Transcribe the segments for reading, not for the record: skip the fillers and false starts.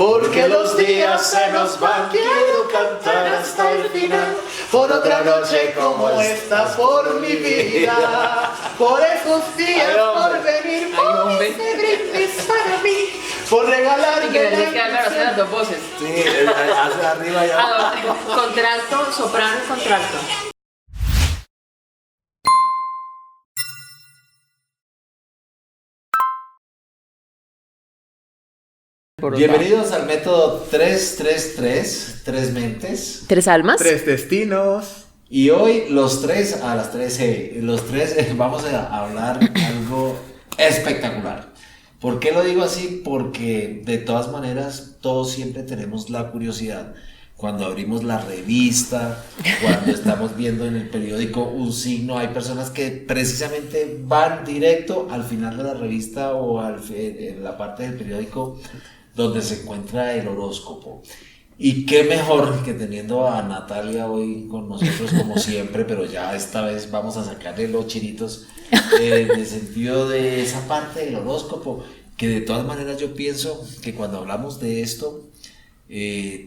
porque los días se nos van. Quiero cantar hasta el final, por otra noche como esta, por mi vida, por esos días, por venir, por ese brindis para mí, por regalarme. Y que tenés que hablar las dos voces. Sí, hacia arriba y abajo. Contralto, soprano y contralto. Bienvenidos al método 333, tres mentes, ¿Tres almas? Tres destinos. y hoy los tres a las 13, los tres vamos a hablar algo espectacular. ¿Por qué lo digo así? Porque de todas maneras todos siempre tenemos la curiosidad. Cuando abrimos la revista, cuando estamos viendo en el periódico un signo, hay personas que precisamente van directo al final de la revista o en la parte del periódico donde se encuentra el horóscopo. Y qué mejor que teniendo a Natalia hoy con nosotros como siempre, pero ya esta vez vamos a sacarle los chinitos en el sentido de esa parte del horóscopo, que de todas maneras yo pienso que cuando hablamos de esto,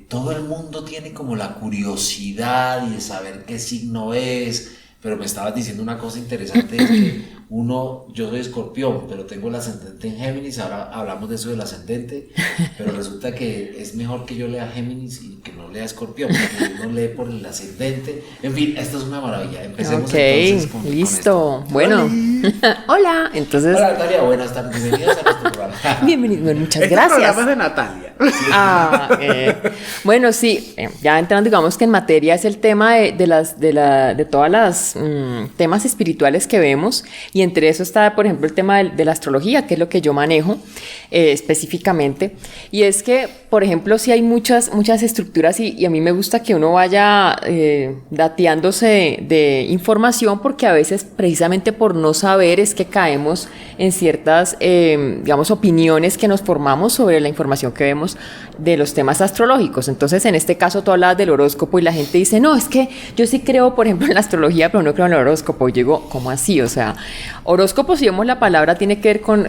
todo el mundo tiene como la curiosidad y de saber qué signo es, pero me estabas diciendo una cosa interesante, es que yo soy Escorpión, pero tengo el ascendente en Géminis. Ahora hablamos de eso del ascendente, pero resulta que es mejor que yo lea Géminis y que no lea Escorpión, porque uno lee por el ascendente. En fin, esto es una maravilla. Empecemos entonces con listo. Con bueno, hola. Entonces, hola Natalia, buenas tardes, bienvenidas a nuestro programa. bienvenido, bueno, muchas Este gracias. programa es de Natalia. Bueno, sí, ya entrando, digamos que en materia es el tema de todas las temas espirituales que vemos, y entre eso está, por ejemplo, el tema de la astrología, que es lo que yo manejo específicamente, y es que, por ejemplo, sí hay muchas estructuras y a mí me gusta que uno vaya dateándose de información, porque a veces precisamente por no saber es que caemos en ciertas, digamos, opiniones que nos formamos sobre la información que vemos de los temas astrológicos. Entonces, en este caso tú hablabas del horóscopo y la gente dice, no, es que yo sí creo, por ejemplo, en la astrología, pero no creo en el horóscopo. Y yo digo, ¿cómo así? O sea, horóscopo, si vemos la palabra, tiene que ver con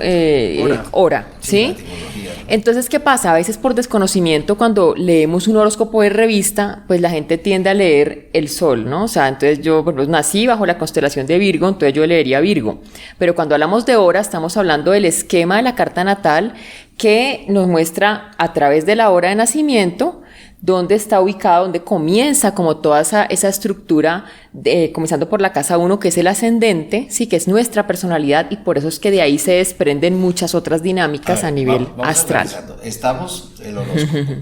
hora, ¿sí? Entonces, ¿qué pasa? A veces por desconocimiento, cuando leemos un horóscopo de revista, pues la gente tiende a leer el sol, ¿no? O sea, entonces yo, por ejemplo, nací bajo la constelación de Virgo, entonces yo leería Virgo. Pero cuando hablamos de hora, estamos hablando del esquema de la carta natal, que nos muestra a través de la hora de nacimiento dónde está ubicado, dónde comienza como toda esa estructura, comenzando por la casa 1, que es el ascendente, sí, que es nuestra personalidad, y por eso es que de ahí se desprenden muchas otras dinámicas a nivel astral. Estamos el horóscopo.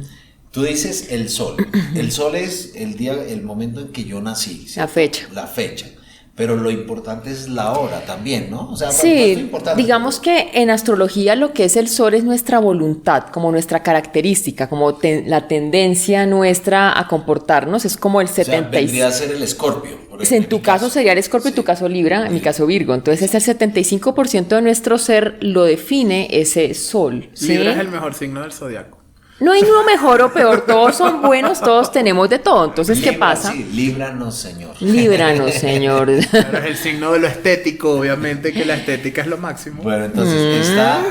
Tú dices el sol. El sol es el día, el momento en que yo nací, ¿sí? La fecha. La fecha. Pero lo importante es la hora también, ¿no? O sea, sí, digamos que en astrología lo que es el sol es nuestra voluntad, como nuestra característica, como la tendencia nuestra a comportarnos, es como el 76. O sea, vendría a ser el Escorpio. En tu caso sería el Escorpio, sí. En tu caso Libra, en mi caso Virgo. Entonces es el 75% de nuestro ser lo define ese sol, ¿sí? Libra es el mejor signo del zodiaco. No hay uno mejor o peor, todos son buenos, todos tenemos de todo. Entonces, Libra, ¿qué pasa? Sí, líbranos, Señor. Líbranos, Señor. Pero es el signo de lo estético, obviamente, que la estética es lo máximo. Bueno, entonces está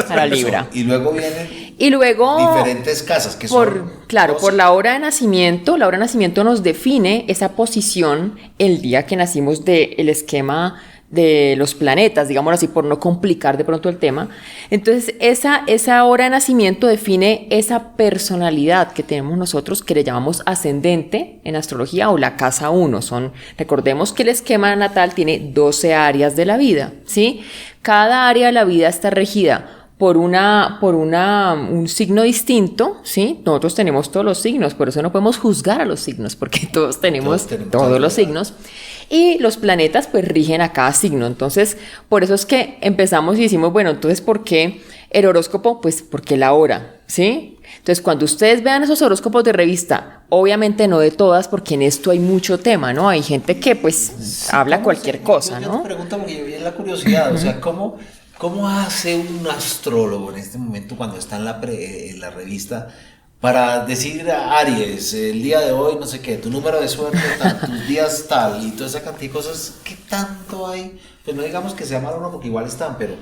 para Libra. Y luego vienen diferentes casas que Claro, por la hora de nacimiento. La hora de nacimiento nos define esa posición el día que nacimos del esquema de los planetas, digámoslo así, por no complicar de pronto el tema. Entonces, esa hora de nacimiento define esa personalidad que tenemos nosotros, que le llamamos ascendente en astrología, o la casa 1. Recordemos que el esquema natal tiene 12 áreas de la vida, ¿sí? Cada área de la vida está regida por un signo distinto, ¿sí? Nosotros tenemos todos los signos, por eso no podemos juzgar a los signos, porque todos tenemos todos los signos. Y los planetas pues rigen a cada signo. Entonces, por eso es que empezamos y decimos, bueno, entonces, ¿por qué el horóscopo? Pues porque la hora, ¿sí? Entonces, cuando ustedes vean esos horóscopos de revista, obviamente no de todas, porque en esto hay mucho tema, ¿no? Hay gente que pues habla cualquier cosa, ¿no? Yo te pregunto porque es la curiosidad, o sea, ¿cómo hace un astrólogo en este momento cuando está en la revista para decir a Aries, el día de hoy, no sé qué, tu número de suerte, tal, tus días tal, y toda esa cantidad de cosas, ¿qué tanto hay? Pues no digamos que sea malo o no, porque igual están, pero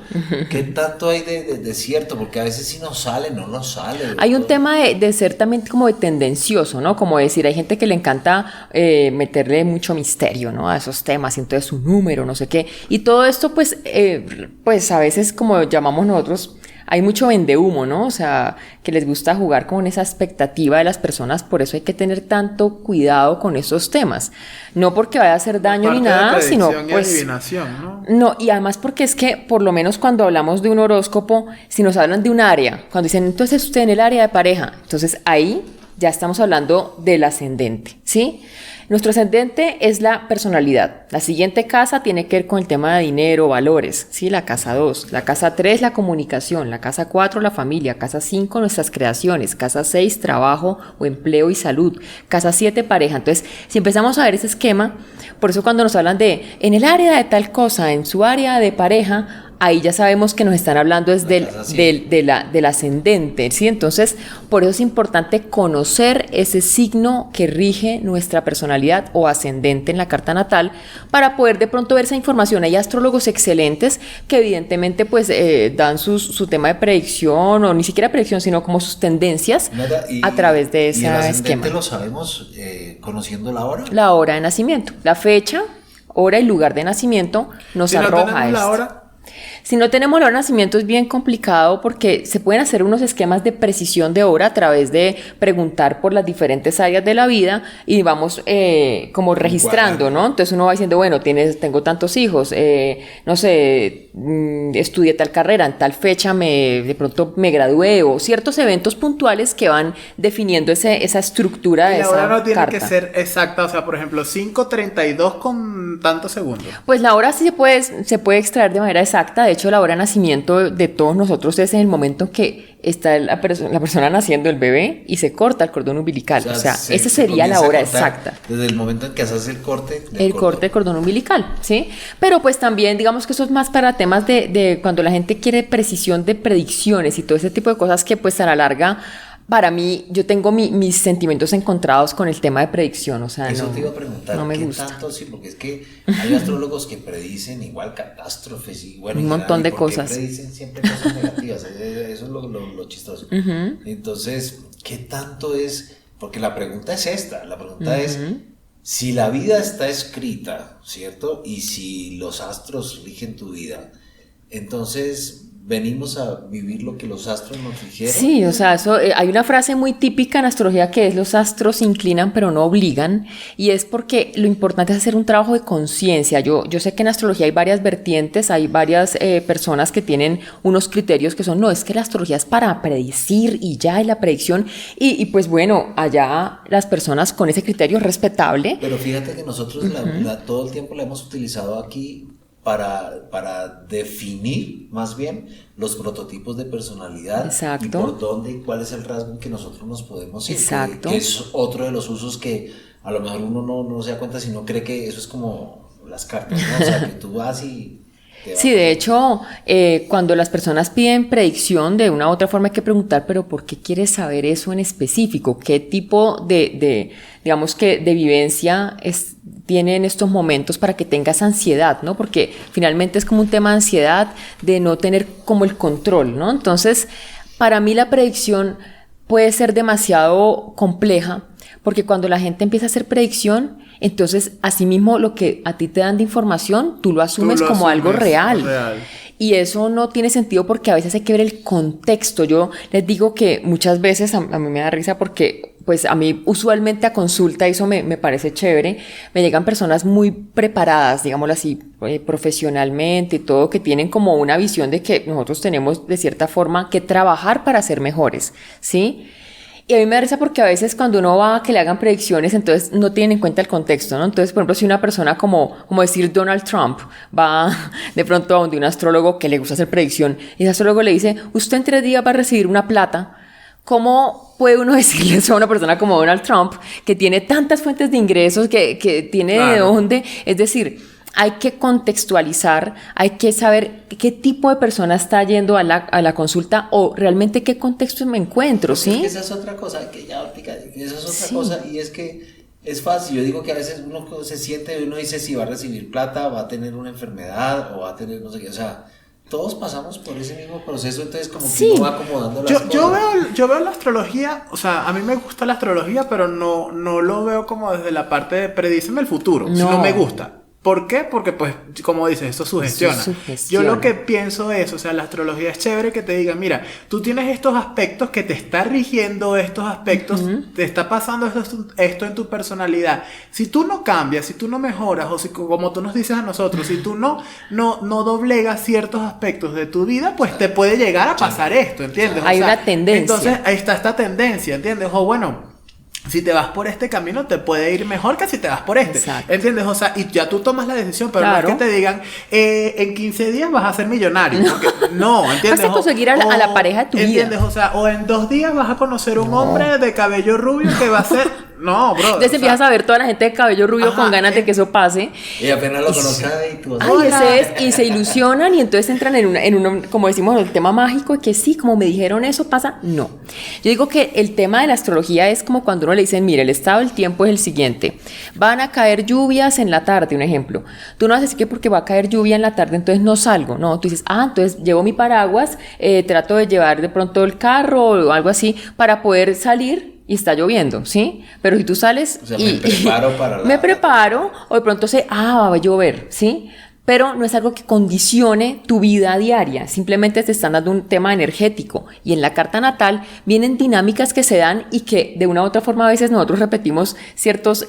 ¿qué tanto hay de cierto? Porque a veces sí nos sale, no nos sale. Hay un tema de ser también como de tendencioso, ¿no? Como decir, hay gente que le encanta meterle mucho misterio, ¿no? A esos temas, y entonces su número, no sé qué. Y todo esto, pues a veces, como llamamos nosotros, hay mucho vendehumo, ¿no? O sea, que les gusta jugar con esa expectativa de las personas, por eso hay que tener tanto cuidado con esos temas. No porque vaya a hacer daño ni nada, sino pues... adivinación, ¿no? No, y además porque es que, por lo menos cuando hablamos de un horóscopo, si nos hablan de un área, cuando dicen, entonces usted en el área de pareja, entonces ahí ya estamos hablando del ascendente, ¿sí? Nuestro ascendente es la personalidad. La siguiente casa tiene que ver con el tema de dinero, valores, ¿sí? La casa 2. La casa 3, la comunicación. La casa 4, la familia. Casa 5, nuestras creaciones. Casa 6, trabajo o empleo y salud. Casa 7, pareja. Entonces, si empezamos a ver ese esquema, por eso cuando nos hablan de en el área de tal cosa, en su área de pareja, ahí ya sabemos que nos están hablando es del ascendente, ¿sí? Entonces, por eso es importante conocer ese signo que rige nuestra personalidad o ascendente en la carta natal para poder de pronto ver esa información. Hay astrólogos excelentes que evidentemente pues dan su tema de predicción, o ni siquiera predicción, sino como sus tendencias a través de ese esquema. ¿Y el ascendente lo sabemos conociendo la hora? La hora de nacimiento, la fecha, hora y lugar de nacimiento nos arroja esto. La hora. Si no tenemos la hora de nacimiento es bien complicado porque se pueden hacer unos esquemas de precisión de hora a través de preguntar por las diferentes áreas de la vida y vamos como registrando, ¿no? Entonces uno va diciendo, bueno, tengo tantos hijos, no sé, estudié tal carrera, en tal fecha de pronto me gradué, o ciertos eventos puntuales que van definiendo esa estructura de esa carta. La hora no tiene que ser exacta, o sea, por ejemplo, 5:32 con tantos segundos. Pues la hora sí se puede extraer de manera exacta. De hecho, la hora de nacimiento de todos nosotros es en el momento en que está la persona naciendo, el bebé, y se corta el cordón umbilical. O sea, esa sería la hora exacta. Desde el momento en que haces el corte. Corte del cordón umbilical, ¿sí? Pero pues también, digamos que eso es más para temas de cuando la gente quiere precisión de predicciones y todo ese tipo de cosas que pues a la larga... Para mí, yo tengo mis sentimientos encontrados con el tema de predicción, o sea, eso te iba a preguntar, no me ¿qué gusta. tanto? Sí, porque es que hay astrólogos que predicen igual catástrofes y bueno, un montón de cosas. Predicen siempre cosas negativas, eso es lo chistoso. Entonces, ¿qué tanto es? Porque la pregunta es esta, la pregunta es si la vida está escrita, ¿cierto? Y si los astros rigen tu vida, entonces... ¿venimos a vivir lo que los astros nos dijeron? Sí, o sea, eso, hay una frase muy típica en astrología que es los astros inclinan pero no obligan, y es porque lo importante es hacer un trabajo de conciencia. Yo sé que en astrología hay varias vertientes, hay varias personas que tienen unos criterios que son, no, es que la astrología es para predecir y ya, y la predicción, y pues bueno, allá las personas con ese criterio es respetable. Pero fíjate que nosotros todo el tiempo la hemos utilizado aquí para definir más bien los prototipos de personalidad. Exacto. Y por dónde y cuál es el rasgo en que nosotros nos podemos ir. Exacto. Que es otro de los usos que a lo mejor uno no se da cuenta, sino cree que eso es como las cartas, ¿no? O sea, que tú vas y... Sí, de hecho, cuando las personas piden predicción, de una u otra forma hay que preguntar, pero ¿por qué quieres saber eso en específico? ¿Qué tipo digamos que de vivencia tiene en estos momentos para que tengas ansiedad, ¿no? Porque finalmente es como un tema de ansiedad, de no tener como el control, ¿no? Entonces, para mí la predicción puede ser demasiado compleja, porque cuando la gente empieza a hacer predicción, entonces asimismo lo que a ti te dan de información, tú lo asumes como algo real. Y eso no tiene sentido porque a veces hay que ver el contexto. Yo les digo que muchas veces, a mí me da risa porque pues a mí usualmente a consulta, y eso me parece chévere, me llegan personas muy preparadas, digámoslo así, profesionalmente y todo, que tienen como una visión de que nosotros tenemos de cierta forma que trabajar para ser mejores, ¿sí? Y a mí me da risa porque a veces cuando uno va a que le hagan predicciones, entonces no tienen en cuenta el contexto, ¿no? Entonces, por ejemplo, si una persona como decir Donald Trump va de pronto a donde un astrólogo que le gusta hacer predicción, y ese astrólogo le dice, usted en 3 días va a recibir una plata, ¿cómo puede uno decirle eso a una persona como Donald Trump, que tiene tantas fuentes de ingresos, que tiene de dónde? Es decir, hay que contextualizar, hay que saber qué tipo de persona está yendo a la consulta o realmente qué contexto me encuentro, ¿sí? Es que esa es otra cosa, que ya, esa es otra Sí. cosa, y es que es fácil. Yo digo que a veces uno se siente, uno dice si va a recibir plata, va a tener una enfermedad o va a tener no sé qué, o sea, todos pasamos por ese mismo proceso, entonces como que Sí. uno va acomodando las Yo cosas. veo la astrología, o sea, a mí me gusta la astrología, pero no lo veo como desde la parte de predíceme el futuro, si No. no me gusta. ¿Por qué? Porque, pues, como dices, eso sugestiona. Eso sugestiona. Yo lo que pienso es, o sea, la astrología es chévere que te diga, mira, tú tienes estos aspectos que te está rigiendo estos aspectos, te está pasando esto en tu personalidad. Si tú no cambias, si tú no mejoras, o si, como tú nos dices a nosotros, si tú no doblegas ciertos aspectos de tu vida, pues te puede llegar a pasar esto, ¿entiendes? Hay una tendencia. Entonces, ahí está esta tendencia, ¿entiendes? O bueno, si te vas por este camino te puede ir mejor que si te vas por este. Exacto. ¿Entiendes? O sea, y ya tú tomas la decisión, pero Claro. no es que te digan, en 15 días vas a ser millonario. Porque no, ¿entiendes? Vas a conseguir a la pareja de tu vida. ¿entiendes? O sea, o en 2 días vas a conocer un hombre de cabello rubio que va a ser... No, bro. Entonces empiezas a ver toda la gente de cabello rubio Ajá, con ganas de que eso pase. Y apenas lo conozca y tú vas a Ay, Hola. ese es, y se ilusionan y entonces entran en una, como decimos, el tema mágico, de que sí, como me dijeron eso pasa. No. Yo digo que el tema de la astrología es como cuando uno le dicen, mire, el estado del tiempo es el siguiente. Van a caer lluvias en la tarde, un ejemplo. Tú no vas a decir que porque va a caer lluvia en la tarde, entonces no salgo. No, tú dices, entonces llevo mi paraguas, trato de llevar de pronto el carro o algo así para poder salir. Y está lloviendo, ¿sí? Pero si tú sales O sea, me preparo para la... me preparo, o de pronto va a llover, ¿sí? Pero no es algo que condicione tu vida diaria, simplemente te están dando un tema energético. Y en la carta natal vienen dinámicas que se dan y que de una u otra forma a veces nosotros repetimos ciertos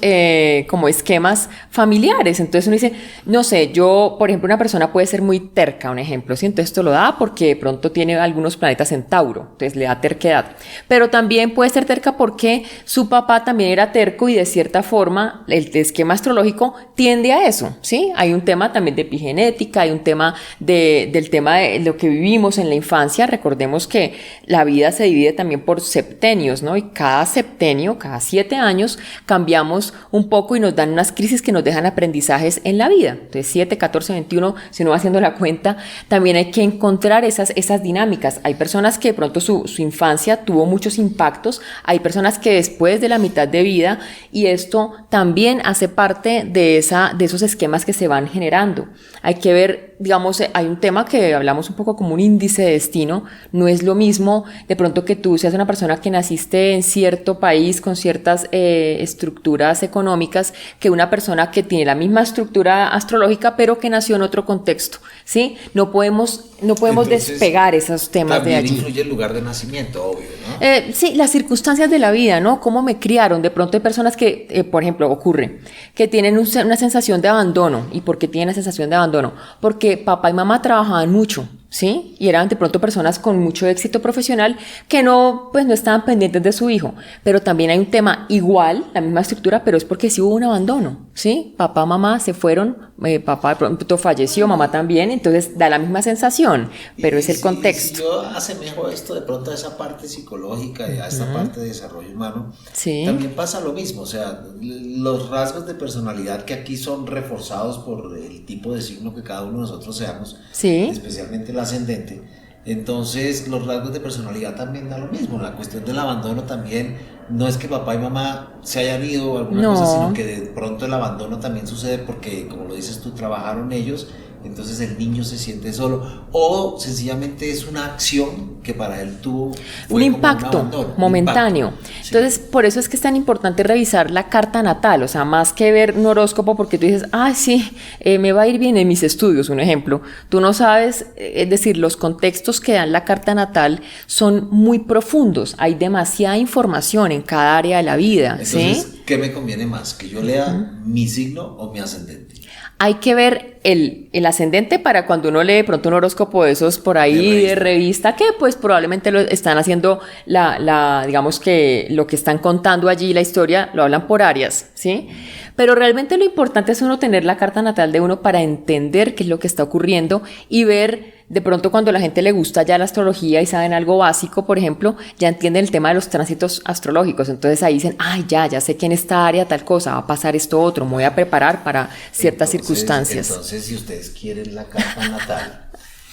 como esquemas familiares. Entonces uno dice, no sé, yo, por ejemplo, una persona puede ser muy terca, un ejemplo, ¿sí? Entonces esto lo da porque de pronto tiene algunos planetas en Tauro, entonces le da terquedad. Pero también puede ser terca porque su papá también era terco y de cierta forma el esquema astrológico tiende a eso, ¿sí? Hay un tema también de epigenética, hay un tema del tema de lo que vivimos en la infancia. Recordemos que la vida se divide también por septenios, ¿no? Y cada septenio, cada 7 años, cambiamos un poco y nos dan unas crisis que nos dejan aprendizajes en la vida. Entonces 7, 14, 21, si uno va haciendo la cuenta, también hay que encontrar esas dinámicas. Hay personas que de pronto su infancia tuvo muchos impactos, hay personas que después de la mitad de vida, y esto también hace parte de esos esquemas que se van generando. Hay que ver, digamos, hay un tema que hablamos un poco como un índice de destino. No es lo mismo de pronto que tú seas una persona que naciste en cierto país con ciertas estructuras económicas que una persona que tiene la misma estructura astrológica pero que nació en otro contexto, ¿sí? No podemos Entonces, despegar esos temas de también allí. influye el lugar de nacimiento, obvio, ¿no? Sí, las circunstancias de la vida, ¿no? Cómo me criaron. De pronto hay personas que, por ejemplo, ocurre, que tienen una sensación de abandono. ¿Y por qué tienen la sensación de abandono? Porque papá y mamá trabajaban mucho, ¿sí? Y eran de pronto personas con mucho éxito profesional que no estaban pendientes de su hijo. Pero también hay un tema igual, la misma estructura, pero es porque sí hubo un abandono, ¿sí? Papá, mamá se fueron, papá de pronto falleció, mamá también, entonces da la misma sensación, pero es el contexto. Si yo asemejo esto de pronto a esa parte psicológica y a esta parte de desarrollo humano, Sí. también pasa lo mismo. O sea, los rasgos de personalidad que aquí son reforzados por el tipo de signo que cada uno de nosotros seamos, Sí. especialmente el ascendente. Entonces, los rasgos de personalidad también da lo mismo. La cuestión del abandono también no es que papá y mamá se hayan ido o alguna No. cosa, sino que de pronto el abandono también sucede porque, como lo dices tú, trabajaron ellos. Entonces el niño se siente solo, o sencillamente es una acción que para él tuvo Un impacto momentáneo. Sí. Entonces, por eso es que es tan importante revisar la carta natal, o sea, más que ver un horóscopo porque tú dices, sí, me va a ir bien en mis estudios, un ejemplo. Tú no sabes, es decir, los contextos que dan la carta natal son muy profundos, hay demasiada información en cada área de la vida, Entonces, ¿sí? ¿qué me conviene más? ¿Que yo lea mi signo o mi ascendente? Hay que ver el ascendente para cuando uno lee de pronto un horóscopo de esos por ahí de revista, que pues probablemente lo están haciendo digamos que lo que están contando allí, la historia, lo hablan por áreas, ¿sí? Pero realmente lo importante es uno tener la carta natal de uno para entender qué es lo que está ocurriendo y ver. De pronto cuando a la gente le gusta ya la astrología y saben algo básico, por ejemplo, ya entienden el tema de los tránsitos astrológicos. Entonces ahí dicen, ay, ya sé que en esta área tal cosa va a pasar esto otro, me voy a preparar para ciertas circunstancias. Entonces, si ustedes quieren la carta natal,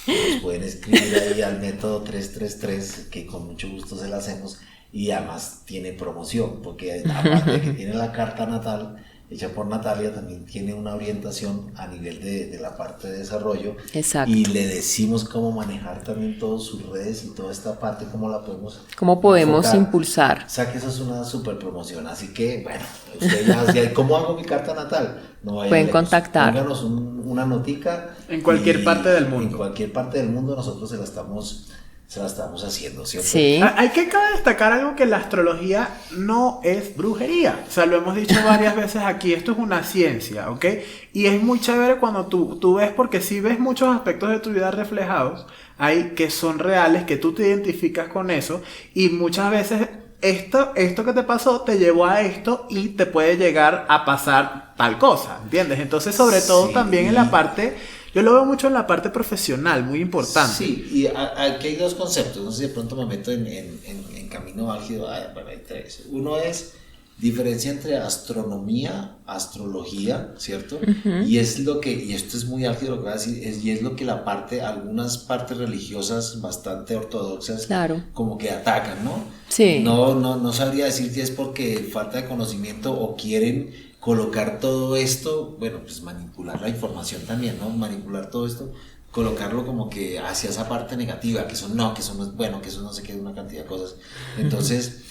nos pueden escribir ahí al método 333, que con mucho gusto se la hacemos, y además tiene promoción, porque aparte de que tiene la carta natal, hecha por Natalia, también tiene una orientación a nivel de la parte de desarrollo. Exacto. Y le decimos cómo manejar también todas sus redes y toda esta parte, cómo la podemos enfocar. Impulsar. O sea que eso es una super promoción, así que bueno, usted ya, ¿cómo hago mi carta natal? No vayan pueden lejos. contactar. Pónganos una notica. En cualquier parte del mundo. En cualquier parte del mundo nosotros se la estamos haciendo, ¿cierto? Sí. Hay que cabe destacar algo, que la astrología no es brujería. O sea, lo hemos dicho varias veces aquí, esto es una ciencia, ¿ok? Y es muy chévere cuando tú ves, porque sí ves muchos aspectos de tu vida reflejados, hay que son reales, que tú te identificas con eso, y muchas veces esto que te pasó te llevó a esto y te puede llegar a pasar tal cosa, ¿entiendes? Entonces, sobre todo también en la parte... Yo lo veo mucho en la parte profesional, muy importante. Sí, y aquí hay dos conceptos, no sé si de pronto me meto en camino álgido, bueno, hay tres. Uno es diferencia entre astronomía, astrología, ¿cierto? Uh-huh. Y esto es muy álgido lo que voy a decir, es lo que algunas partes religiosas bastante ortodoxas, claro, como que atacan, ¿no? Sí. No sabría decir si es porque falta de conocimiento o quieren colocar todo esto, bueno, pues manipular la información también, ¿no? Manipular todo esto, colocarlo como que hacia esa parte negativa, que eso no es bueno, que eso no se quede una cantidad de cosas. Entonces,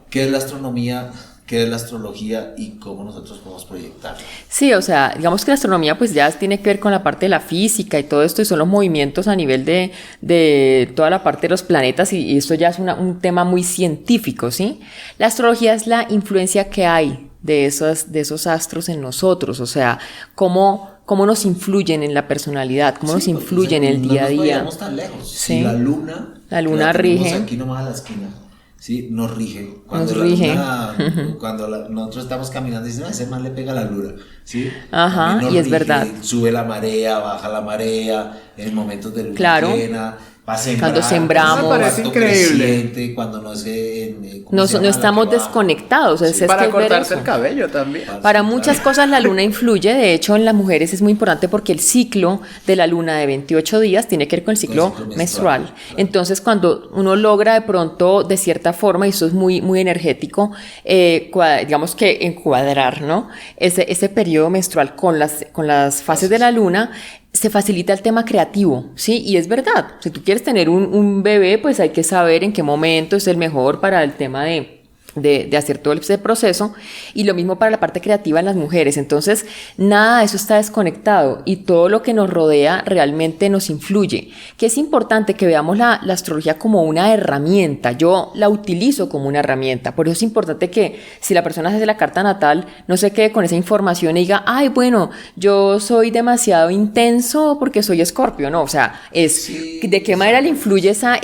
¿qué es la astronomía? ¿Qué es la astrología y cómo nosotros podemos proyectarla? Sí, o sea, digamos que la astronomía pues ya tiene que ver con la parte de la física y todo esto, y son los movimientos a nivel de toda la parte de los planetas, y esto ya es un tema muy científico, ¿sí? La astrología es la influencia que hay de esos astros en nosotros, o sea, cómo nos influyen en la personalidad, cómo nos influyen en el día a día. No nos tan lejos. Sí. Si la luna rige. Aquí nomás a la esquina. Sí, nos rige. Cuando nosotros estamos caminando, dicen, ese man le pega la luna. ¿Sí? Ajá, y es verdad. Sube la marea, baja la marea, en momentos de luna llena. Cuando sembramos, me parece increíble. Cuando no estamos desconectados. Sí, para cortarse el cabello también. Para muchas cosas la luna influye. De hecho, en las mujeres es muy importante porque el ciclo de la luna de 28 días tiene que ver con el ciclo menstrual. Claro. Entonces, cuando uno logra de pronto, de cierta forma, y eso es muy, muy energético, digamos que encuadrar, ¿no? Ese periodo menstrual con las fases de la luna, se facilita el tema creativo, ¿sí? Y es verdad, si tú quieres tener un bebé, pues hay que saber en qué momento es el mejor para el tema de hacer todo ese proceso, y lo mismo para la parte creativa en las mujeres. Entonces, nada de eso está desconectado, y todo lo que nos rodea realmente nos influye, que es importante que veamos la astrología como una herramienta. Yo la utilizo como una herramienta, por eso es importante que si la persona hace la carta natal, no se quede con esa información y diga, ay, bueno, yo soy demasiado intenso porque soy Escorpio, no, o sea, de qué manera le influye esa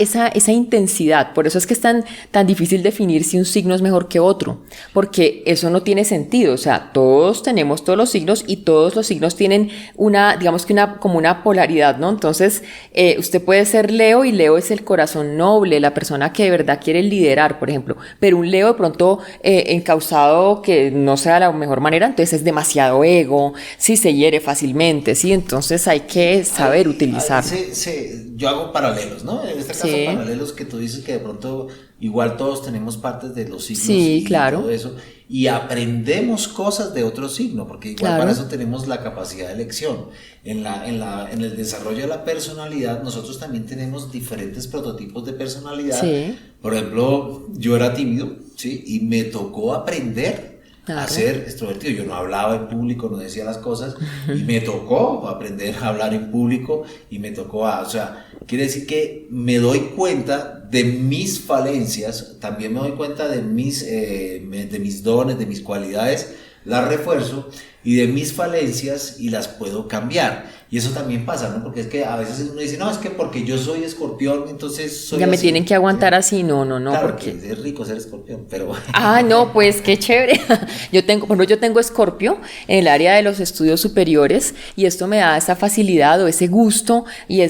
intensidad. Por eso es que es tan difícil definir si un signo es mejor que otro, porque eso no tiene sentido. O sea, todos tenemos todos los signos, y todos los signos tienen como una polaridad, ¿no? Entonces, usted puede ser Leo, y Leo es el corazón noble, la persona que de verdad quiere liderar, por ejemplo, pero un Leo de pronto encausado, que no sea la mejor manera, entonces es demasiado ego, sí, se hiere fácilmente, sí, entonces hay que saber utilizarlo. Yo hago paralelos, ¿no? En este caso, paralelos que tú dices que de pronto igual todos tenemos partes de los signos, sí, claro, todo eso, y aprendemos cosas de otro signo, porque igual para eso tenemos la capacidad de elección. En el desarrollo de la personalidad, nosotros también tenemos diferentes prototipos de personalidad. Sí. Por ejemplo, yo era tímido, ¿sí? Y me tocó aprender a ser extrovertido. Yo no hablaba en público, no decía las cosas, y me tocó aprender a hablar en público, y me tocó o sea, quiere decir que me doy cuenta de mis falencias, también me doy cuenta de mis dones, de mis cualidades, las refuerzo, y de mis falencias y las puedo cambiar. Y eso también pasa, ¿no? Porque es que a veces uno dice, no, es que porque yo soy escorpión, entonces soy Ya me así. tienen que aguantar así, no, Claro, porque... que es rico ser escorpión, pero... Ah, no, pues qué chévere. Yo tengo Escorpio en el área de los estudios superiores y esto me da esa facilidad o ese gusto y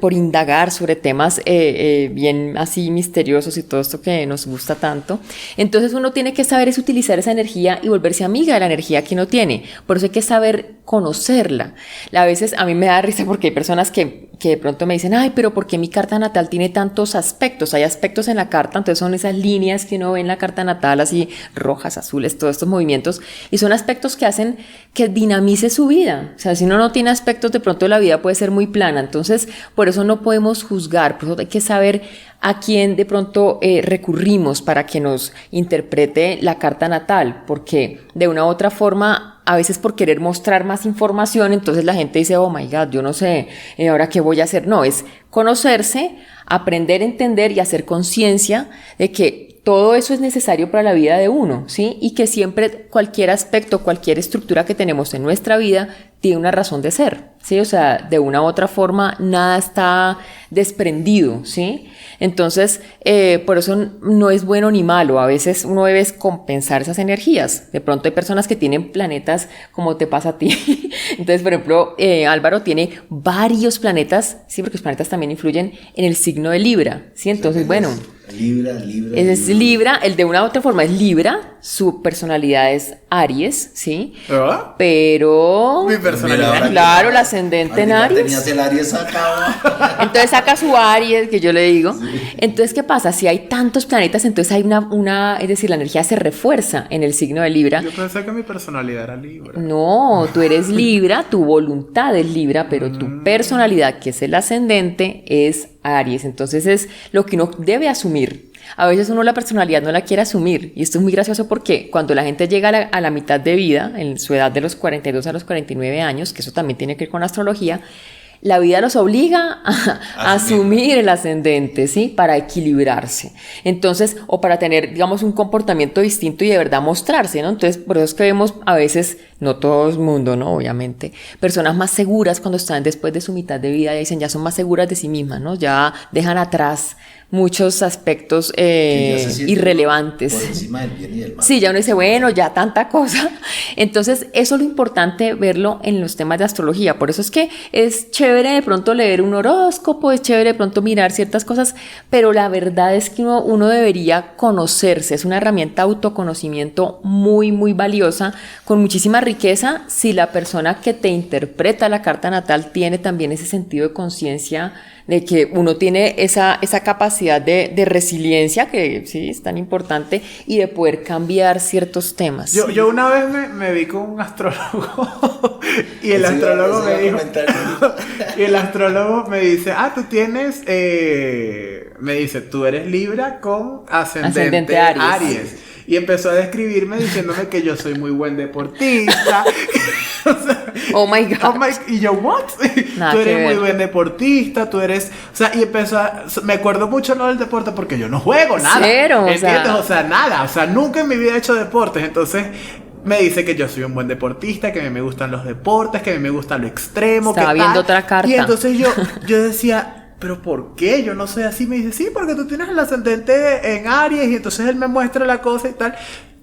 por indagar sobre temas bien así misteriosos y todo esto que nos gusta tanto. Entonces uno tiene que saber es utilizar esa energía y volverse amiga de la energía que uno tiene. Por eso hay que saber conocerla. A veces a mí me da risa porque hay personas que de pronto me dicen, ay, pero ¿por qué mi carta natal tiene tantos aspectos? Hay aspectos en la carta, entonces son esas líneas que uno ve en la carta natal, así rojas, azules, todos estos movimientos, y son aspectos que hacen que dinamice su vida. O sea, si uno no tiene aspectos, de pronto la vida puede ser muy plana, entonces por eso no podemos juzgar, por eso hay que saber a quién de pronto recurrimos para que nos interprete la carta natal, porque de una u otra forma, a veces por querer mostrar más información, entonces la gente dice, oh my God, yo no sé, ahora qué voy a hacer. No, es conocerse, aprender a entender y hacer conciencia de que todo eso es necesario para la vida de uno, ¿sí? Y que siempre cualquier aspecto, cualquier estructura que tenemos en nuestra vida tiene una razón de ser, ¿sí? O sea, de una u otra forma nada está desprendido, ¿sí? Entonces, por eso no es bueno ni malo, a veces uno debe compensar esas energías. De pronto hay personas que tienen planetas como te pasa a ti. Entonces, por ejemplo, Álvaro tiene varios planetas, sí, porque los planetas también influyen en el signo de Libra, ¿sí? Entonces, bueno... Libra. Es Libra, el de una u otra forma es Libra, su personalidad es Aries, ¿sí? ¿Ah? Pero... Mi personalidad. Mira, Claro, el ascendente en Aries. Tenías el Aries acá. Entonces saca su Aries, que yo le digo. Entonces, ¿qué pasa? Si hay tantos planetas, entonces hay es decir, la energía se refuerza en el signo de Libra. Yo pensé que mi personalidad era Libra. No, tú eres Libra, tu voluntad es Libra, pero tu personalidad, que es el ascendente, es Aries. Entonces es lo que uno debe asumir. A veces uno la personalidad no la quiere asumir y esto es muy gracioso porque cuando la gente llega a la mitad de vida, en su edad de los 42 a los 49 años, que eso también tiene que ver con astrología, la vida los obliga a asumir el ascendente, ¿sí? Para equilibrarse. Entonces, o para tener, digamos, un comportamiento distinto y de verdad mostrarse, ¿no? Entonces, por eso es que vemos a veces, no todo el mundo, ¿no? Obviamente, personas más seguras cuando están después de su mitad de vida, dicen, ya son más seguras de sí mismas, ¿no? Ya dejan atrás muchos aspectos irrelevantes. Por encima del bien y del mal. Sí, ya uno dice, bueno, ya tanta cosa. Entonces, eso es lo importante verlo en los temas de astrología. Por eso es que es chévere de pronto leer un horóscopo, es chévere de pronto mirar ciertas cosas, pero la verdad es que uno debería conocerse. Es una herramienta de autoconocimiento muy, muy valiosa, con muchísima riqueza, si la persona que te interpreta la carta natal tiene también ese sentido de conciencia de que uno tiene esa capacidad de resiliencia, que sí, es tan importante, y de poder cambiar ciertos temas. Yo una vez me vi con un astrólogo y el astrólogo me dijo... y el astrólogo me dice, tú tienes... me dice, tú eres Libra con ascendente Aries. Y empezó a describirme diciéndome que yo soy muy buen deportista. O sea, oh my God. Y yo, ¿what? Nada Tú eres que muy ver. buen deportista, tú eres... O sea, y empezó me acuerdo mucho lo del deporte porque yo no juego nada. Cero, ¿entiendes? O sea, nada. O sea, nunca en mi vida he hecho deportes. Entonces... me dice que yo soy un buen deportista, que a mí me gustan los deportes, que a mí me gusta lo extremo. Estaba que viendo tal. otra carta. Y entonces yo decía, ¿pero por qué? Yo no soy así. Me dice, sí, porque tú tienes el ascendente en Aries. Y entonces él me muestra la cosa y tal.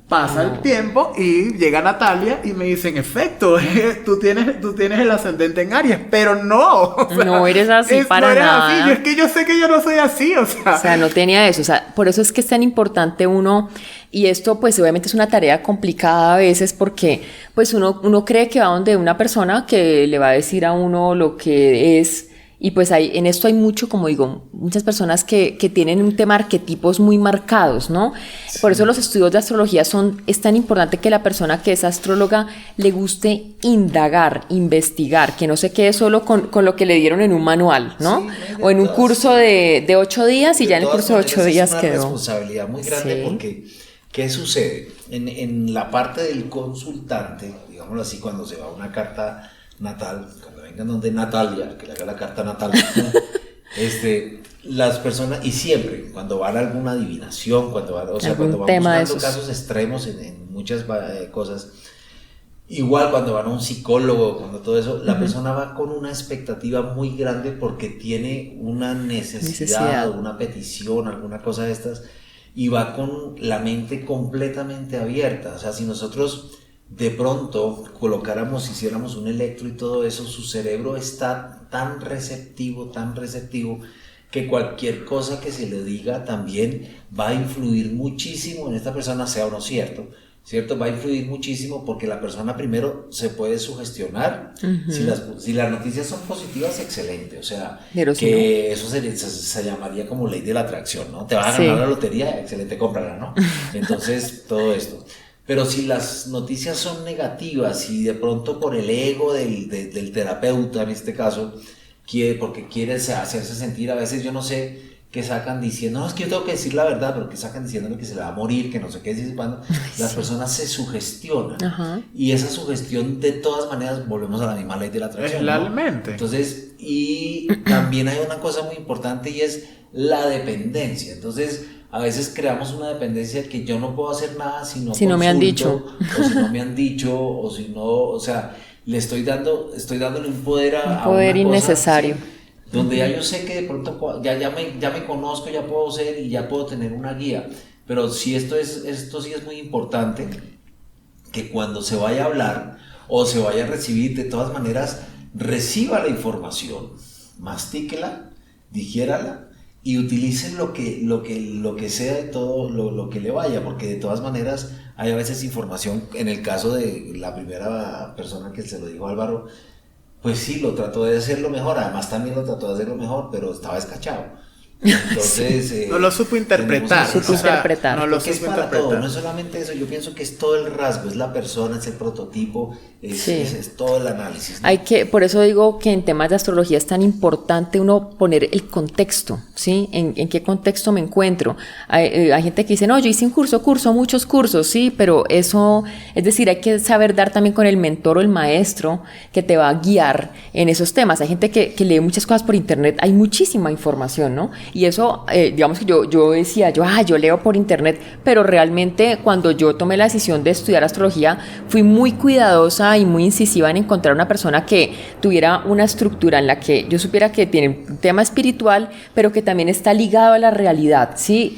Pasa el tiempo y llega Natalia y me dice, en efecto, tú tienes el ascendente en Aries, pero no. O sea, no eres así para no eres nada. Así. Es que yo sé que yo no soy así, o sea. No tenía eso. O sea, por eso es que es tan importante uno, y esto pues obviamente es una tarea complicada a veces porque pues uno cree que va donde una persona que le va a decir a uno lo que es. Y pues en esto hay mucho, como digo, muchas personas que tienen un tema arquetipos muy marcados, ¿no? Sí. Por eso los estudios de astrología es tan importante que la persona que es astróloga le guste indagar, investigar, que no se quede solo con lo que le dieron en un manual, ¿no? Sí, o en un curso de 8 días y ya en el curso de 8 días quedó. Es una responsabilidad muy grande porque, ¿qué sucede? En la parte del consultante, digámoslo así, cuando se va una carta natal, cuando vengan donde Natalia, que le haga la carta natal, las personas, y siempre, cuando van a alguna adivinación, cuando van buscando casos extremos en muchas cosas, igual cuando van a un psicólogo, cuando todo eso, la persona va con una expectativa muy grande porque tiene una necesidad o una petición, alguna cosa de estas, y va con la mente completamente abierta. O sea, si nosotros de pronto hiciéramos un electro y todo eso, su cerebro está tan receptivo, que cualquier cosa que se le diga también va a influir muchísimo en esta persona, sea o no cierto, va a influir muchísimo porque la persona primero se puede sugestionar. Si las noticias son positivas, excelente, o sea, pero que si no, eso se llamaría como ley de la atracción, ¿no? Te vas a ganar la lotería, excelente, cómprala, ¿no? Entonces, todo esto. Pero si las noticias son negativas y de pronto por el ego del terapeuta, en este caso, porque quiere hacerse sentir, a veces yo no sé, que sacan diciendo, no, es que yo tengo que decir la verdad, pero que sacan diciéndole que se le va a morir, que no sé qué, las personas se sugestionan. Y esa sugestión, de todas maneras, volvemos a la misma ley de la atracción, es la mente. Entonces, y también hay una cosa muy importante y es la dependencia. Entonces, a veces creamos una dependencia que yo no puedo hacer nada si no me han dicho, o si no me han dicho, o si no, o sea, estoy dándole un poder a poder una innecesario. Cosa, ¿sí? Donde ya yo sé que de pronto ya me conozco, ya puedo ser y ya puedo tener una guía. Pero sí, esto sí es muy importante, que cuando se vaya a hablar o se vaya a recibir, de todas maneras, reciba la información, mastíquela, digiérala y utilice lo que sea de todo lo que le vaya, porque de todas maneras hay a veces información. En el caso de la primera persona que se lo dijo a Álvaro, pues sí, lo trató de hacerlo mejor, además también lo trató de hacerlo mejor, pero estaba escachado. Entonces, no lo supo interpretar. No lo supo interpretar. Todo, no es solamente eso, yo pienso que es todo el rasgo, es la persona, es el prototipo, es todo el análisis, ¿no? Por eso digo que en temas de astrología es tan importante uno poner el contexto, ¿sí? En qué contexto me encuentro. Hay gente que dice, no, yo hice un curso, muchos cursos, sí, pero eso, es decir, hay que saber dar también con el mentor o el maestro que te va a guiar en esos temas. Hay gente que lee muchas cosas por internet, hay muchísima información, ¿no? Y eso, digamos que yo decía, yo leo por internet, pero realmente cuando yo tomé la decisión de estudiar astrología, fui muy cuidadosa y muy incisiva en encontrar una persona que tuviera una estructura en la que yo supiera que tiene un tema espiritual, pero que también está ligado a la realidad, ¿sí?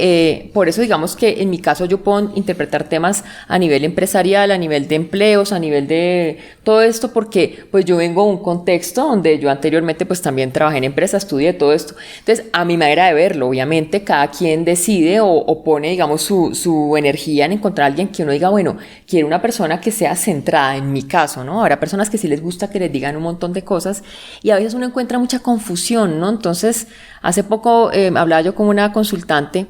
Por eso digamos que en mi caso yo puedo interpretar temas a nivel empresarial, a nivel de empleos, a nivel de todo esto, porque pues yo vengo de un contexto donde yo anteriormente pues también trabajé en empresa, estudié todo esto. Entonces, a mi manera de verlo, obviamente cada quien decide o pone, digamos, su energía en encontrar a alguien que uno diga, bueno, quiero una persona que sea centrada, en mi caso, ¿no? Habrá personas que sí les gusta que les digan un montón de cosas y a veces uno encuentra mucha confusión, ¿no? Entonces, hace poco hablaba yo con una consultante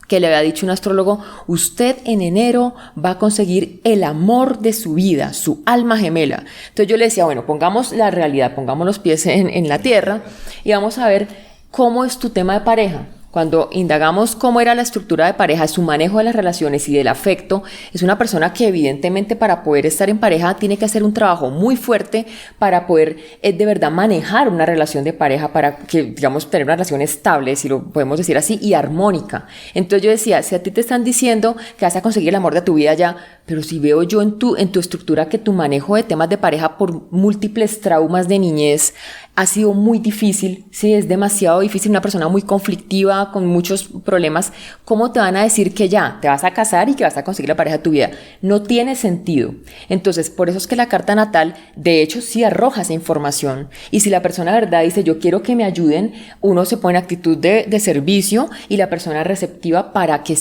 que le había dicho un astrólogo, usted en enero va a conseguir el amor de su vida, su alma gemela. Entonces yo le decía, bueno, pongamos la realidad, pongamos los pies en la tierra y vamos a ver cómo es tu tema de pareja. Cuando indagamos cómo era la estructura de pareja, su manejo de las relaciones y del afecto, es una persona que evidentemente para poder estar en pareja tiene que hacer un trabajo muy fuerte para poder de verdad manejar una relación de pareja, para que, digamos, tener una relación estable, si lo podemos decir así, y armónica. Entonces yo decía, si a ti te están diciendo que vas a conseguir el amor de tu vida ya, pero si veo yo en tu estructura que tu manejo de temas de pareja por múltiples traumas de niñez ha sido muy difícil, sí, es demasiado difícil, una persona muy conflictiva, con muchos problemas, ¿cómo te van a decir que ya te vas a casar y que vas a conseguir la pareja de tu vida? No tiene sentido. Entonces, por eso es que la carta natal, de hecho, sí arroja esa información. Y si la persona de verdad dice, yo quiero que me ayuden, uno se pone en actitud de servicio y la persona receptiva para que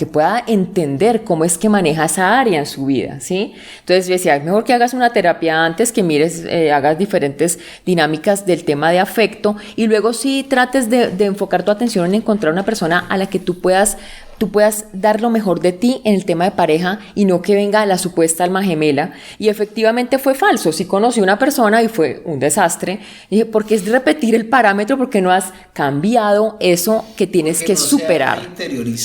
pueda entender cómo es que maneja esa área en su vida, ¿sí? Entonces, yo decía, es mejor que hagas una terapia antes, que mires, hagas diferentes dinámicas del tema de afecto y luego sí trates de enfocar tu atención en encontrar una persona a la que tú puedas dar lo mejor de ti en el tema de pareja y no que venga la supuesta alma gemela. Y efectivamente fue falso. Sí conocí una persona y fue un desastre. Y dije, ¿por qué es repetir el parámetro? Porque no has cambiado eso que tienes que superar.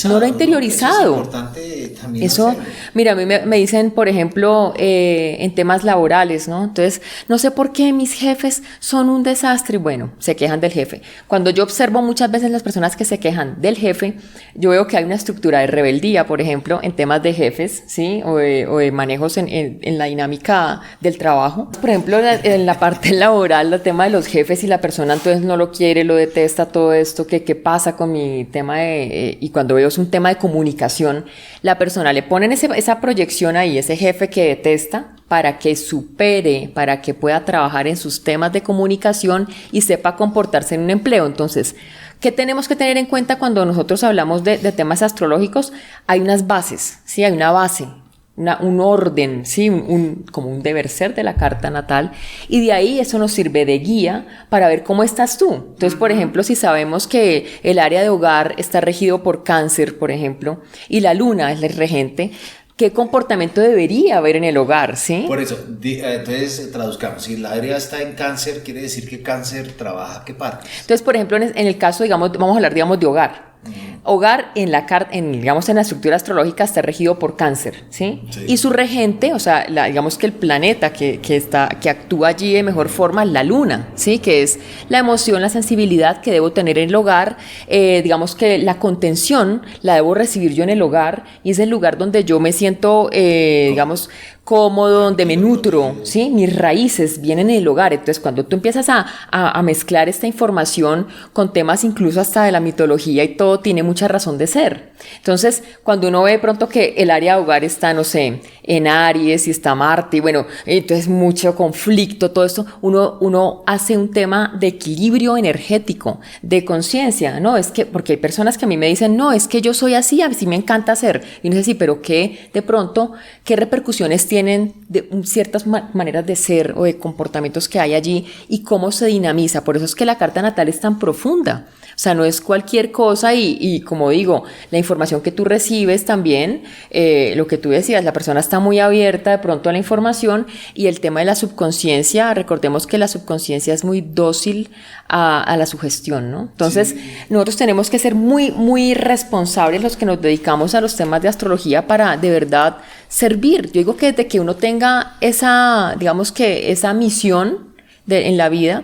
No lo he interiorizado. Eso es importante también. Eso, mira, a mí me dicen, por ejemplo, en temas laborales, ¿no? Entonces, no sé por qué mis jefes son un desastre. Bueno, se quejan del jefe. Cuando yo observo muchas veces las personas que se quejan del jefe, yo veo que hay una estructura de rebeldía, por ejemplo, en temas de jefes, ¿sí? O de manejos en la dinámica del trabajo. Por ejemplo, en la parte laboral, el tema de los jefes y la persona entonces no lo quiere, lo detesta, todo esto, ¿qué pasa con mi tema y cuando veo es un tema de comunicación, la persona le ponen esa proyección ahí, ese jefe que detesta, para que supere, para que pueda trabajar en sus temas de comunicación y sepa comportarse en un empleo. Entonces, ¿qué tenemos que tener en cuenta cuando nosotros hablamos de temas astrológicos? Hay unas bases, ¿sí? Hay una base, un orden, ¿sí? Como un deber ser de la carta natal, y de ahí eso nos sirve de guía para ver cómo estás tú. Entonces, por ejemplo, si sabemos que el área de hogar está regido por Cáncer, por ejemplo, y la luna es el regente, ¿qué comportamiento debería haber en el hogar? ¿Sí? Por eso, entonces traduzcamos, si la área está en Cáncer, quiere decir que Cáncer trabaja ¿qué parte? Entonces, por ejemplo, en el caso, digamos, vamos a hablar, digamos, de hogar. Hogar en la digamos, en la estructura astrológica está regido por Cáncer, ¿sí? Sí. Y su regente, o sea, digamos que el planeta que actúa allí de mejor forma es la luna, ¿sí? Que es la emoción, la sensibilidad que debo tener en el hogar, digamos que la contención la debo recibir yo en el hogar, y es el lugar donde yo me siento, digamos, cómodo, donde me nutro, ¿sí? Mis raíces vienen en el hogar. Entonces, cuando tú empiezas a mezclar esta información con temas incluso hasta de la mitología y todo, tiene mucha razón de ser. Entonces, cuando uno ve de pronto que el área de hogar está, no sé, en Aries y está Marte, y bueno, entonces mucho conflicto, todo esto, uno hace un tema de equilibrio energético, de conciencia, ¿no? Es que, porque hay personas que a mí me dicen, no, es que yo soy así, a mí sí me encanta hacer. Y no sé si, pero ¿qué, de pronto, qué repercusiones tienen de ciertas maneras de ser o de comportamientos que hay allí y cómo se dinamiza? Por eso es que la carta natal es tan profunda. O sea, no es cualquier cosa y como digo, la información que tú recibes también, lo que tú decías, la persona está muy abierta de pronto a la información, y el tema de la subconsciencia, recordemos que la subconsciencia es muy dócil a la sugestión, ¿no? Entonces, sí, nosotros tenemos que ser muy, muy responsables los que nos dedicamos a los temas de astrología para de verdad servir. Yo digo que desde que uno tenga esa, digamos que esa misión en la vida,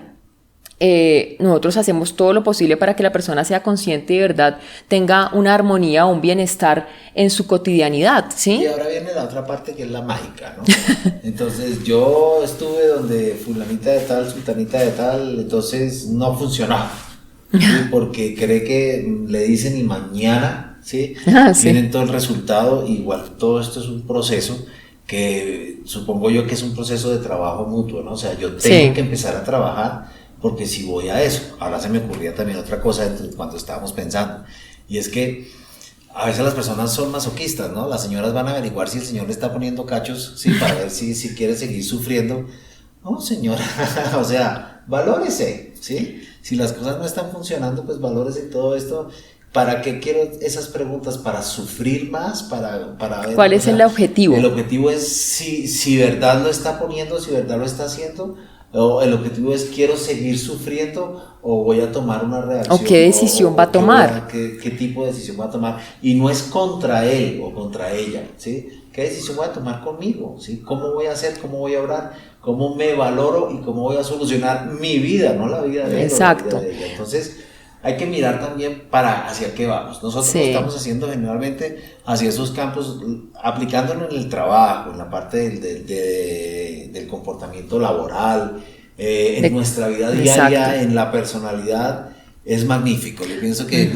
nosotros hacemos todo lo posible para que la persona sea consciente y de verdad tenga una armonía o un bienestar en su cotidianidad, ¿sí? Y ahora viene la otra parte que es la mágica, ¿no? Entonces yo estuve donde fulanita de tal, sultanita de tal, entonces no funcionaba, ¿sí? Porque cree que le dicen y mañana, ¿sí? Sí. Viene todo el resultado. Igual todo esto es un proceso que supongo yo que es un proceso de trabajo mutuo, ¿no? O sea, yo tengo que empezar a trabajar, porque si voy a eso, ahora se me ocurría también otra cosa cuando estábamos pensando, y es que a veces las personas son masoquistas, ¿no? Las señoras van a averiguar si el señor le está poniendo cachos, ¿sí? Para ver si quiere seguir sufriendo. No, señora, o sea, valórese, ¿sí? Si las cosas no están funcionando, pues valórese todo esto. ¿Para qué quiero esas preguntas? ¿Para sufrir más? ¿Para ver? ¿Cuál es el objetivo? El objetivo es si verdad lo está poniendo, si verdad lo está haciendo. O el objetivo es, ¿quiero seguir sufriendo o voy a tomar una reacción? ¿O qué decisión va a tomar? ¿Qué tipo de decisión va a tomar? Y no es contra él o contra ella, ¿sí? ¿Qué decisión voy a tomar conmigo? ¿Sí? ¿Cómo voy a hacer? ¿Cómo voy a obrar? ¿Cómo me valoro? ¿Y cómo voy a solucionar mi vida? No la vida de él. Exacto. O la vida de ella. Entonces, hay que mirar también hacia qué vamos. Nosotros lo estamos haciendo generalmente hacia esos campos, aplicándolo en el trabajo, en la parte del comportamiento laboral, en nuestra vida diaria, en la personalidad. Es magnífico. Yo pienso que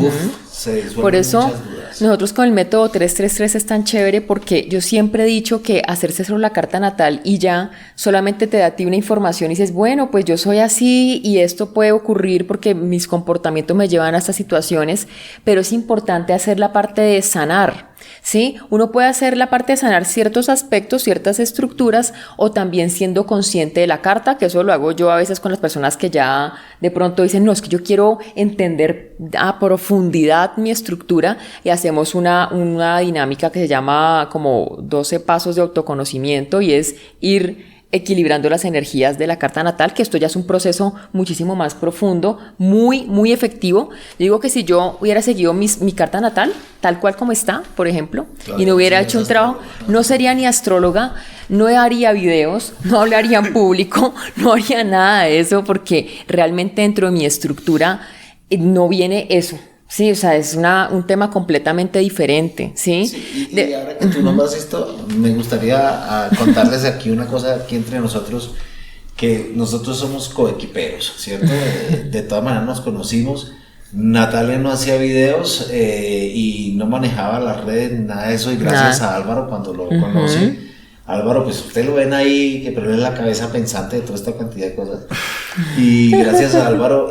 se disuelven por eso muchas dudas. nosotros con el método 333 es tan chévere, porque yo siempre he dicho que hacerse solo la carta natal y ya solamente te da a ti una información y dices, bueno, pues yo soy así y esto puede ocurrir porque mis comportamientos me llevan a estas situaciones, pero es importante hacer la parte de sanar, ¿sí? Uno puede hacer la parte de sanar ciertos aspectos, ciertas estructuras, o también siendo consciente de la carta, que eso lo hago yo a veces con las personas que ya de pronto dicen, no, es que yo quiero entender a profundidad mi estructura, y hacemos una dinámica que se llama como 12 pasos de autoconocimiento, y es ir equilibrando las energías de la carta natal, que esto ya es un proceso muchísimo más profundo, muy, muy efectivo. Yo digo que si yo hubiera seguido mi carta natal, tal cual como está, por ejemplo, claro, y no hubiera hecho un trabajo, no sería ni astróloga, no haría videos, no hablaría en público, no haría nada de eso, porque realmente dentro de mi estructura no viene eso. Sí, o sea, es un tema completamente diferente, ¿sí? Sí, y ahora que tú nombras esto, me gustaría contarles aquí una cosa aquí entre nosotros, que nosotros somos coequiperos, ¿cierto? De todas maneras nos conocimos. Natalia no hacía videos y no manejaba las redes, nada de eso, y gracias a Álvaro cuando lo conocí. Álvaro, pues ustedes lo ven ahí, que pero es la cabeza pensante de toda esta cantidad de cosas. Y gracias a Álvaro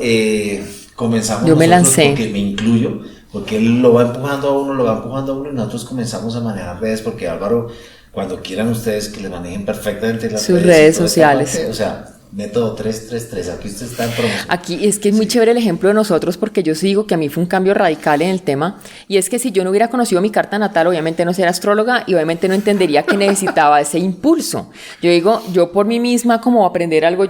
comenzamos yo me lancé. porque me incluyo, porque él lo va empujando a uno, y nosotros comenzamos a manejar redes, porque Álvaro, cuando quieran ustedes que le manejen perfectamente las sus redes sociales. O sea, método 333, aquí usted está en promoción. Aquí es que es muy chévere el ejemplo de nosotros, porque yo sí digo que a mí fue un cambio radical en el tema, y es que si yo no hubiera conocido mi carta natal, obviamente no sería astróloga y obviamente no entendería que necesitaba ese impulso. Yo digo, yo por mí misma como aprender algo,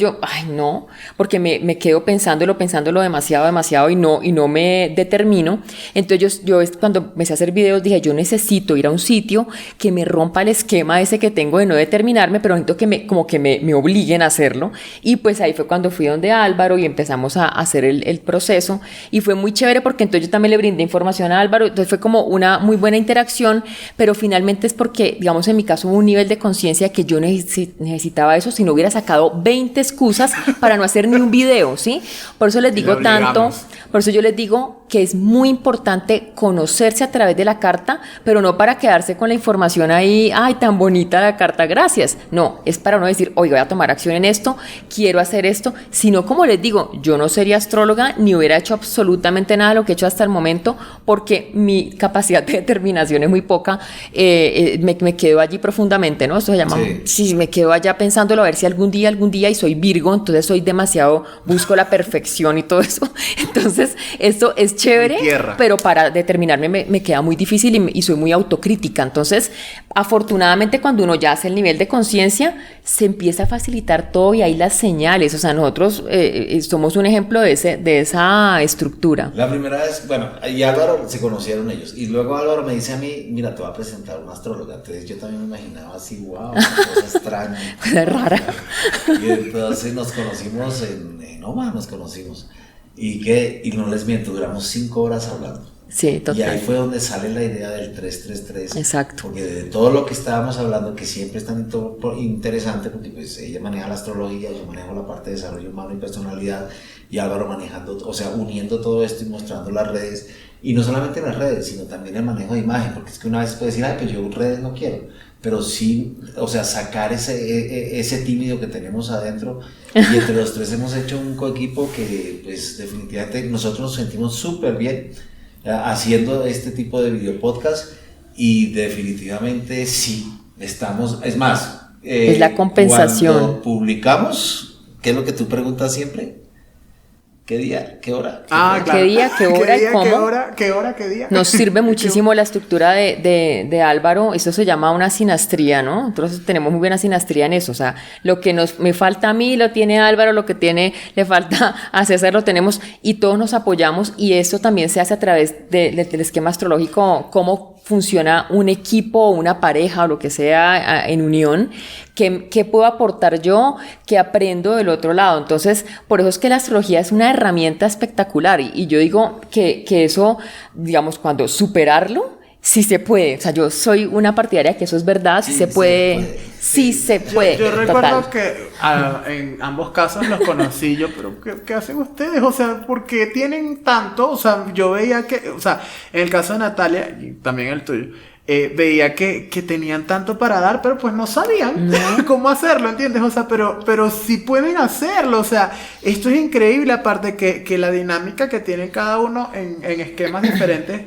no, porque me quedo pensándolo demasiado y no me determino. Entonces yo cuando empecé a hacer videos dije, yo necesito ir a un sitio que me rompa el esquema ese que tengo de no determinarme, pero necesito que me obliguen a hacerlo. Y pues ahí fue cuando fui donde Álvaro y empezamos a hacer el proceso, y fue muy chévere porque entonces yo también le brindé información a Álvaro, entonces fue como una muy buena interacción, pero finalmente es porque, digamos, en mi caso hubo un nivel de conciencia que yo necesitaba eso, si no hubiera sacado 20 excusas para no hacer ni un video, ¿sí? Por eso les digo tanto, por eso yo les digo que es muy importante conocerse a través de la carta, pero no para quedarse con la información ahí, ay, tan bonita la carta, gracias. No, es para uno decir, oye, voy a tomar acción en esto, quiero hacer esto, sino como les digo, yo no sería astróloga ni hubiera hecho absolutamente nada de lo que he hecho hasta el momento, porque mi capacidad de determinación es muy poca, me quedo allí profundamente, ¿no? Esto se llama, sí, me quedo allá pensándolo a ver si algún día, y soy Virgo, entonces soy demasiado, busco la perfección y todo eso, entonces esto es chévere, pero para determinarme me queda muy difícil y soy muy autocrítica. Entonces, afortunadamente, cuando uno ya hace el nivel de conciencia, se empieza a facilitar todo y hay las señales. O sea, nosotros somos un ejemplo de esa estructura. La primera vez, bueno, y Álvaro se conocieron ellos, y luego Álvaro me dice a mí, mira, te voy a presentar una astróloga. Entonces yo también me imaginaba así, wow, una cosa extraña. Cosa rara. Y entonces nos conocimos en Omaha, y no les miento, duramos 5 horas hablando. Sí, total. Y ahí fue donde sale la idea del 333. Exacto. Porque de todo lo que estábamos hablando, que siempre es tan interesante, porque pues ella maneja la astrología, yo manejo la parte de desarrollo humano y personalidad, y Álvaro manejando, o sea, uniendo todo esto y mostrando las redes, y no solamente las redes, sino también el manejo de imagen, porque es que una vez puede decir, ay, pues yo redes no quiero, pero sí, o sea, sacar ese tímido que tenemos adentro, y entre los tres hemos hecho un coequipo que pues definitivamente nosotros nos sentimos súper bien haciendo este tipo de video podcast, y definitivamente sí, estamos, es más, es la compensación. Cuando publicamos, ¿qué es lo que tú preguntas siempre? ¿Qué día? ¿Qué hora? Claro. ¿Qué día? ¿Qué hora? ¿Y cómo? ¿Qué hora? ¿Qué día? Nos sirve muchísimo la estructura de Álvaro. Eso se llama una sinastría, ¿no? Nosotros tenemos muy buena sinastría en eso. O sea, lo que me falta a mí lo tiene Álvaro, lo que le falta a César lo tenemos, y todos nos apoyamos, y eso también se hace a través del esquema astrológico, cómo funciona un equipo o una pareja o lo que sea en unión, ¿qué puedo aportar yo? ¿Qué aprendo del otro lado? Entonces, por eso es que la astrología es una herramienta espectacular, y yo digo que eso, digamos, cuando superarlo, sí se puede. O sea, yo soy una partidaria que eso es verdad, sí se puede. Sí se puede. Yo recuerdo que en ambos casos los conocí yo, pero ¿qué hacen ustedes? O sea, ¿por qué tienen tanto? O sea, yo veía que, o sea, en el caso de Natalia, y también el tuyo, veía que tenían tanto para dar, pero pues no sabían cómo hacerlo, ¿entiendes? O sea, pero sí pueden hacerlo. O sea, esto es increíble, aparte que la dinámica que tiene cada uno en esquemas diferentes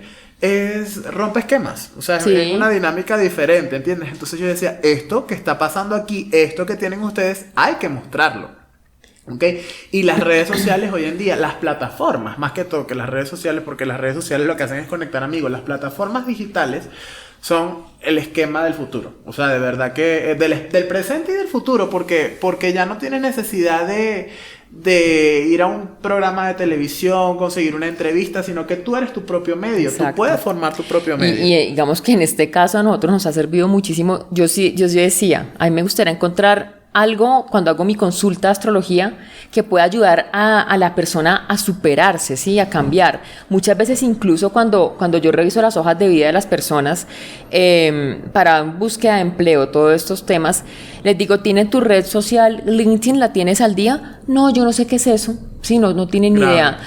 rompe esquemas, o sea, sí, es una dinámica diferente, ¿entiendes? Entonces yo decía, esto que está pasando aquí, esto que tienen ustedes, hay que mostrarlo, ¿ok? Y las redes sociales hoy en día, las plataformas, más que todo que las redes sociales, porque las redes sociales lo que hacen es conectar amigos, las plataformas digitales son el esquema del futuro, o sea, de verdad que del presente y del futuro, porque ya no tienes necesidad de ir a un programa de televisión, conseguir una entrevista, sino que tú eres tu propio medio. Exacto. Tú puedes formar tu propio medio. Y digamos que en este caso a nosotros nos ha servido muchísimo. Yo decía, a mí me gustaría encontrar algo cuando hago mi consulta de astrología que pueda ayudar a la persona a superarse, ¿sí? A cambiar. Muchas veces incluso cuando yo reviso las hojas de vida de las personas para búsqueda de empleo, todos estos temas, les digo, ¿tienen tu red social LinkedIn? ¿La tienes al día? No, yo no sé qué es eso. Sí, no tienen ni idea.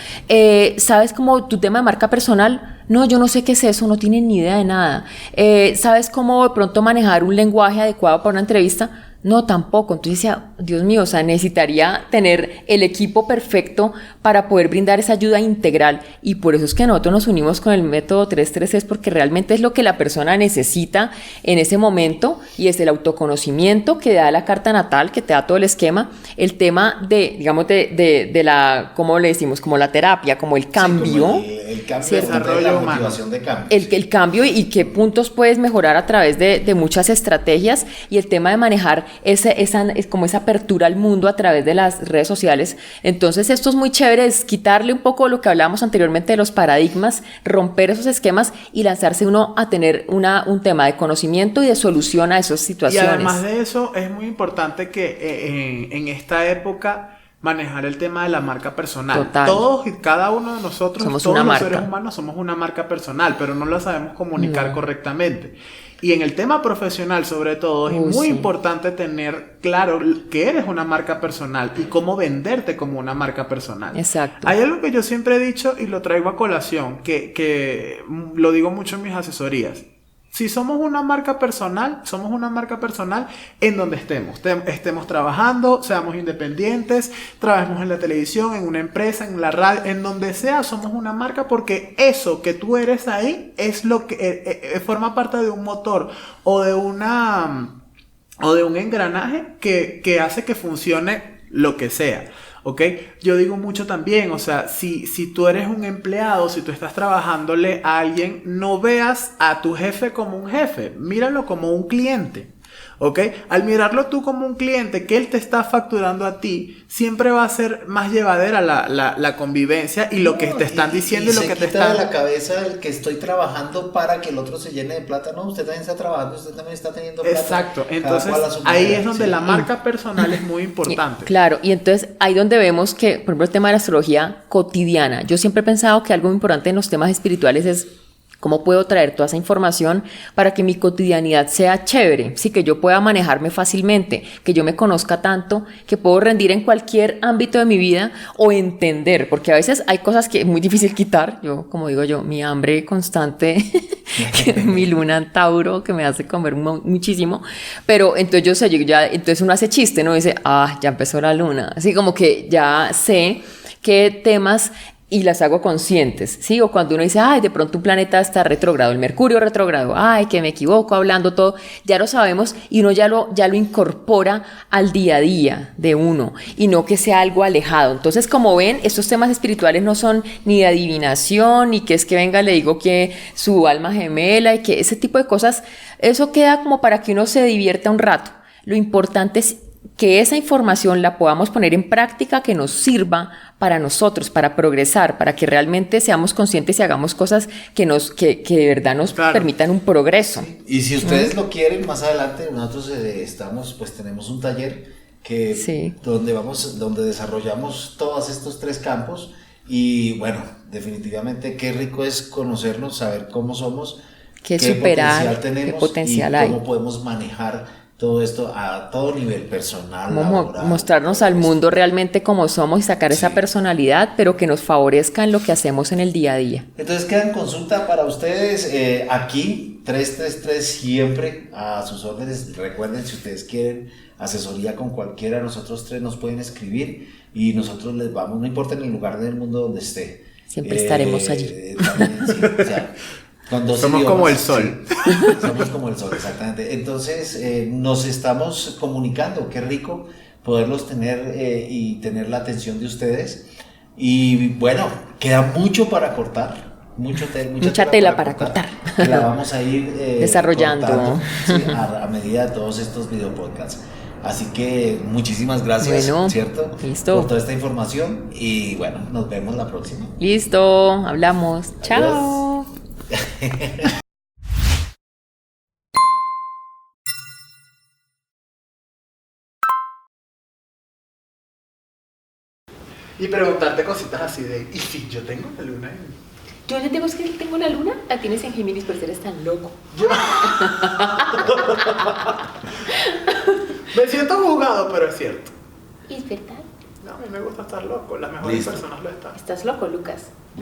¿Sabes cómo tu tema de marca personal? No, yo no sé qué es eso, no tienen ni idea de nada. ¿Sabes cómo de pronto manejar un lenguaje adecuado para una entrevista? No, tampoco. Entonces decía, Dios mío, o sea, necesitaría tener el equipo perfecto para poder brindar esa ayuda integral. Y por eso es que nosotros nos unimos con el método 333, porque realmente es lo que la persona necesita en ese momento, y es el autoconocimiento que da la carta natal, que te da todo el esquema, el tema de, digamos, de la, ¿cómo le decimos? Como la terapia, como el cambio. Sí, como el cambio, desarrollo la humano. motivación de cambio. El cambio y qué puntos puedes mejorar a través de muchas estrategias, y el tema de manejar como esa apertura al mundo a través de las redes sociales. Entonces esto es muy chévere, es quitarle un poco lo que hablábamos anteriormente de los paradigmas, romper esos esquemas y lanzarse uno a tener un tema de conocimiento y de solución a esas situaciones. Y además de eso, es muy importante que en esta época manejar el tema de la marca personal. Total. Todos y cada uno de nosotros, somos todos una los marca. seres humanos somos una marca personal, pero no la sabemos comunicar correctamente. Y en el tema profesional, sobre todo, es muy importante tener claro que eres una marca personal y cómo venderte como una marca personal. Exacto. Hay algo que yo siempre he dicho y lo traigo a colación, que lo digo mucho en mis asesorías. Si somos una marca personal en donde estemos trabajando, seamos independientes, trabajemos en la televisión, en una empresa, en la radio, en donde sea, somos una marca, porque eso que tú eres ahí es lo que forma parte de un motor o de un engranaje que hace que funcione lo que sea. ¿Ok? Yo digo mucho también, o sea, si tú eres un empleado, si tú estás trabajándole a alguien, no veas a tu jefe como un jefe, míralo como un cliente. ¿Ok? Al mirarlo tú como un cliente, que él te está facturando a ti, siempre va a ser más llevadera la convivencia y lo que te están diciendo y lo que te están... de la cabeza el que estoy trabajando para que el otro se llene de plata. No, usted también está trabajando, usted también está teniendo plata. Exacto. Entonces, ahí es donde la marca personal es muy importante. Claro, y entonces ahí donde vemos que, por ejemplo, el tema de la astrología cotidiana. Yo siempre he pensado que algo importante en los temas espirituales es cómo puedo traer toda esa información para que mi cotidianidad sea chévere, sí, que yo pueda manejarme fácilmente, que yo me conozca tanto, que puedo rendir en cualquier ámbito de mi vida o entender, porque a veces hay cosas que es muy difícil quitar. Yo, como digo yo, mi hambre constante, mi luna en Tauro, que me hace comer muchísimo, pero entonces yo sé, entonces uno hace chiste, ¿no? Dice, ya empezó la luna, así como que ya sé qué temas y las hago conscientes, ¿sí? O cuando uno dice, de pronto un planeta está retrógrado, el Mercurio retrógrado, que me equivoco hablando todo, ya lo sabemos y uno ya lo incorpora al día a día de uno y no que sea algo alejado. Entonces, como ven, estos temas espirituales no son ni de adivinación, ni que es que venga, le digo que su alma gemela y que ese tipo de cosas, eso queda como para que uno se divierta un rato. Lo importante es que esa información la podamos poner en práctica, que nos sirva para nosotros, para progresar, para que realmente seamos conscientes y hagamos cosas que de verdad nos permitan un progreso. Sí. Y si ustedes lo quieren, más adelante nosotros tenemos un taller donde desarrollamos todos estos 3 campos, y bueno, definitivamente qué rico es conocernos, saber cómo somos, qué superar, potencial tenemos, qué potencial y hay. Cómo podemos manejar todo esto a todo nivel personal, laboral, mostrarnos al mundo realmente como somos y sacar esa personalidad, pero que nos favorezca en lo que hacemos en el día a día. Entonces queda en consulta para ustedes aquí, 333 siempre a sus órdenes. Recuerden, si ustedes quieren asesoría con cualquiera de nosotros 3, nos pueden escribir y nosotros les vamos, no importa en el lugar del mundo donde esté. Siempre estaremos allí. También, o sea, somos como el sol. Sí, somos como el sol, exactamente. Entonces nos estamos comunicando, qué rico poderlos tener y tener la atención de ustedes. Y bueno, queda mucho para cortar. Mucha tela para cortar. La vamos a ir desarrollando a medida de todos estos video podcasts. Así que muchísimas gracias, ¿cierto? Listo. Por toda esta información y bueno, nos vemos la próxima. Listo, hablamos. Chao. Y preguntarte cositas así de, ¿y si yo tengo la luna en...? Yo ya tengo la luna, la tienes en Géminis, por ser eres tan loco. Me siento juzgado, pero es cierto. ¿Y es verdad? No, a mí me gusta estar loco, las mejores Listo. personas lo están. Estás loco, Lucas.